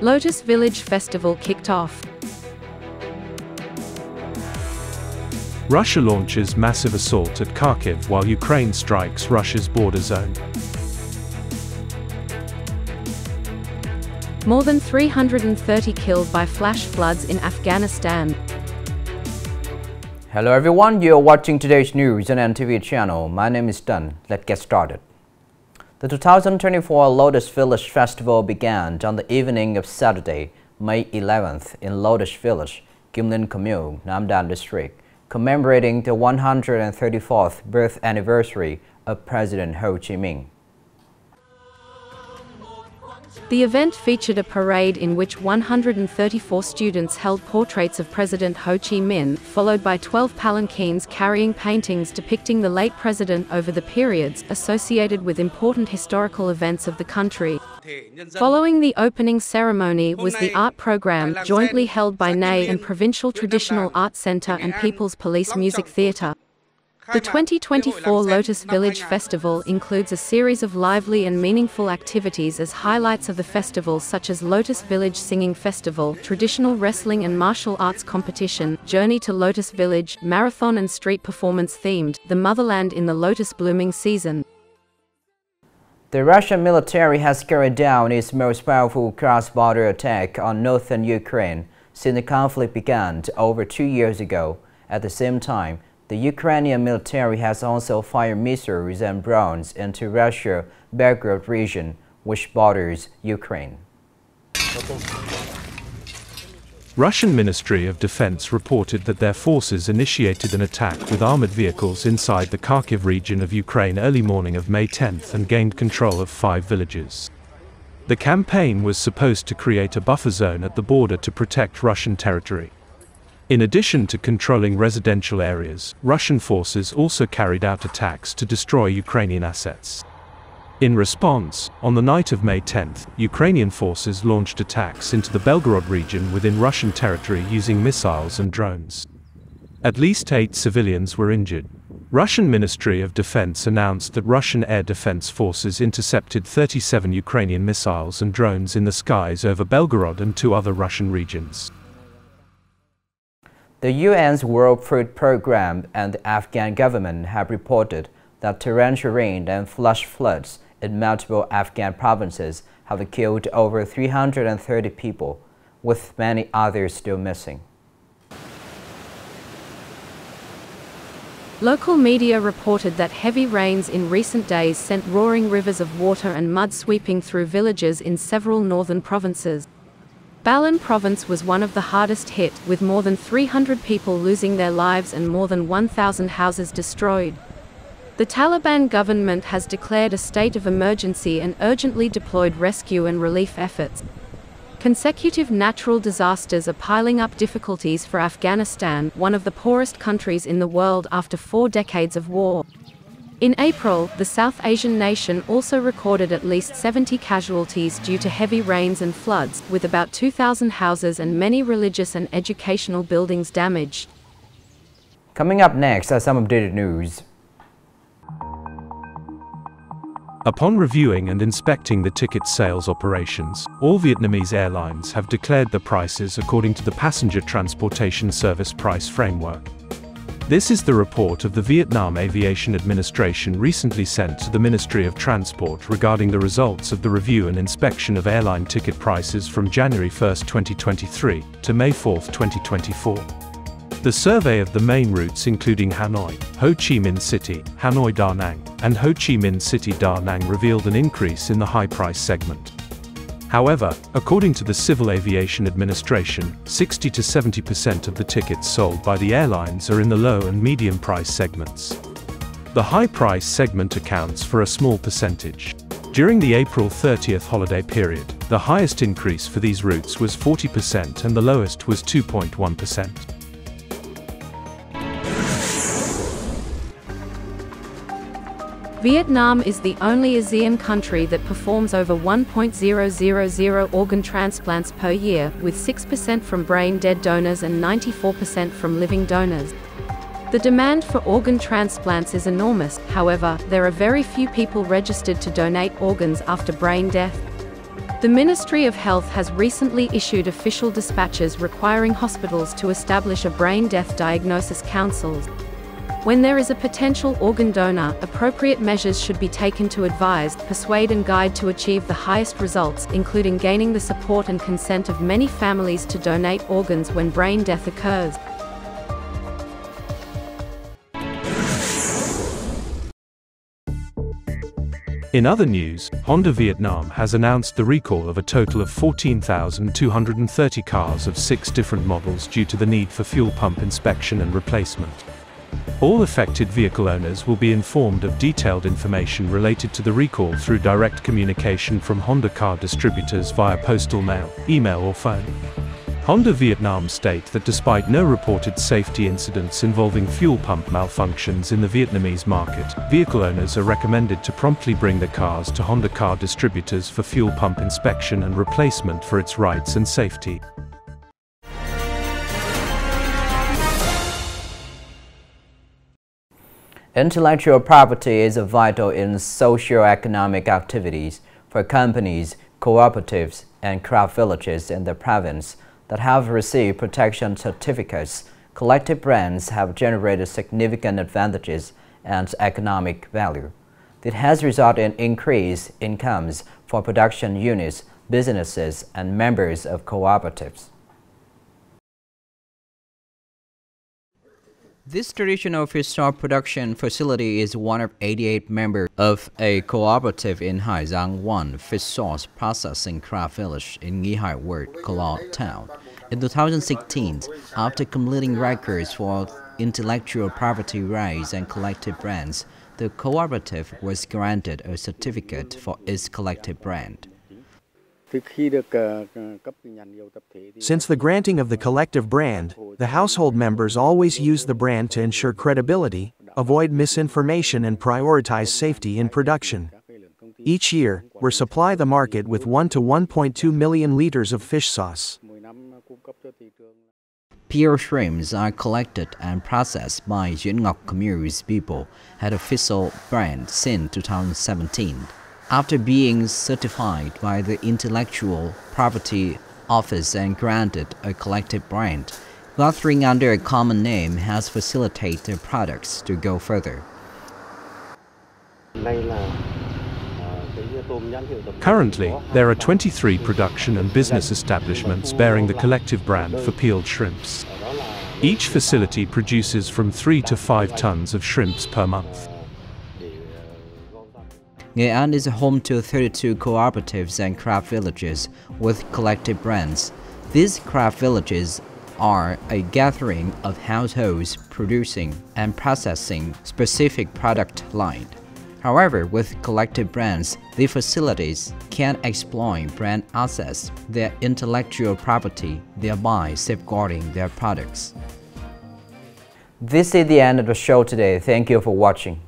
Lotus Village Festival kicked off. Russia launches massive assault at Kharkiv while Ukraine strikes Russia's border zone. More than 330 killed by flash floods in Afghanistan. Hello everyone, you are watching today's news on NTV channel. My name is Đăng. Let's get started. The 2024 Lotus Village Festival began on the evening of Saturday, May 11th in Lotus Village, Kim Linh Commune, Nam Dan District, commemorating the 134th birth anniversary of President Ho Chi Minh. The event featured a parade in which 134 students held portraits of President Ho Chi Minh, followed by 12 palanquins carrying paintings depicting the late president over the periods associated with important historical events of the country. Following the opening ceremony was the art program jointly held by Nghe and Provincial Traditional Art Center and People's Police Music Theatre. The 2024 Lotus Village Festival includes a series of lively and meaningful activities as highlights of the festival, such as Lotus Village Singing Festival, traditional wrestling and martial arts competition, Journey to Lotus Village, marathon and street performance themed, the motherland in the lotus blooming season. The Russian military has carried down its most powerful cross-border attack on northern Ukraine since the conflict began over 2 years ago. At the same time, the Ukrainian military has also fired missiles and drones into Russia's Belgorod region, which borders Ukraine. Russian Ministry of Defense reported that their forces initiated an attack with armored vehicles inside the Kharkiv region of Ukraine early morning of May 10th and gained control of 5 villages. The campaign was supposed to create a buffer zone at the border to protect Russian territory. In addition to controlling residential areas, Russian forces also carried out attacks to destroy Ukrainian assets. In response, on the night of May 10th, Ukrainian forces launched attacks into the Belgorod region within Russian territory using missiles and drones. At least 8 civilians were injured. Russian Ministry of Defense announced that Russian air defense forces intercepted 37 Ukrainian missiles and drones in the skies over Belgorod and 2 other Russian regions. The UN's World Food Programme and the Afghan government have reported that torrential rain and flash floods in multiple Afghan provinces have killed over 330 people, with many others still missing. Local media reported that heavy rains in recent days sent roaring rivers of water and mud sweeping through villages in several northern provinces. Balan province was one of the hardest hit, with more than 300 people losing their lives and more than 1,000 houses destroyed. The Taliban government has declared a state of emergency and urgently deployed rescue and relief efforts. Consecutive natural disasters are piling up difficulties for Afghanistan, one of the poorest countries in the world after 4 decades of war. In April, the South Asian nation also recorded at least 70 casualties due to heavy rains and floods, with about 2,000 houses and many religious and educational buildings damaged. Coming up next are some updated news. Upon reviewing and inspecting the ticket sales operations, all Vietnamese airlines have declared the prices according to the Passenger Transportation Service Price Framework. This is the report of the Vietnam Aviation Administration recently sent to the Ministry of Transport regarding the results of the review and inspection of airline ticket prices from January 1, 2023 to May 4, 2024. The survey of the main routes including Hanoi, Ho Chi Minh City, Hanoi Da Nang, and Ho Chi Minh City Da Nang revealed an increase in the high price segment. However, according to the Civil Aviation Administration, 60 to 70% of the tickets sold by the airlines are in the low and medium price segments. The high price segment accounts for a small percentage. During the April 30th holiday period, the highest increase for these routes was 40% and the lowest was 2.1%. Vietnam is the only ASEAN country that performs over 1.000 organ transplants per year, with 6% from brain-dead donors and 94% from living donors. The demand for organ transplants is enormous, however, there are very few people registered to donate organs after brain death. The Ministry of Health has recently issued official dispatches requiring hospitals to establish a brain death diagnosis councils. When there is a potential organ donor, appropriate measures should be taken to advise, persuade and guide to achieve the highest results, including gaining the support and consent of many families to donate organs when brain death occurs. In other news, Honda Vietnam has announced the recall of a total of 14,230 cars of 6 different models due to the need for fuel pump inspection and replacement. All affected vehicle owners will be informed of detailed information related to the recall through direct communication from Honda car distributors via postal mail, email or phone. Honda Vietnam state that despite no reported safety incidents involving fuel pump malfunctions in the Vietnamese market, vehicle owners are recommended to promptly bring their cars to Honda car distributors for fuel pump inspection and replacement for its rights and safety. Intellectual property is vital in socio-economic activities for companies, cooperatives, and craft villages in the province that have received protection certificates. Collective brands have generated significant advantages and economic value. It has resulted in increased incomes for production units, businesses, and members of cooperatives. This traditional fish sauce production facility is one of 88 members of a cooperative in Hai Giang 1 fish sauce processing craft village in Nghe Ward, Kalot town. In 2016, after completing records for intellectual property rights and collective brands, the cooperative was granted a certificate for its collective brand. Since the granting of the collective brand, the household members always use the brand to ensure credibility, avoid misinformation and prioritize safety in production. Each year, we supply the market with 1 to 1.2 million liters of fish sauce. Pure shrimps are collected and processed by Truyen community's people at official brand since 2017. After being certified by the Intellectual Property Office and granted a collective brand, gathering under a common name has facilitated their products to go further. Currently, there are 23 production and business establishments bearing the collective brand for peeled shrimps. Each facility produces from 3 to 5 tons of shrimps per month. Nghệ An is home to 32 cooperatives and craft villages with collective brands. These craft villages are a gathering of households producing and processing specific product line. However, with collective brands, the facilities can exploit brand assets, their intellectual property, thereby safeguarding their products. This is the end of the show today. Thank you for watching.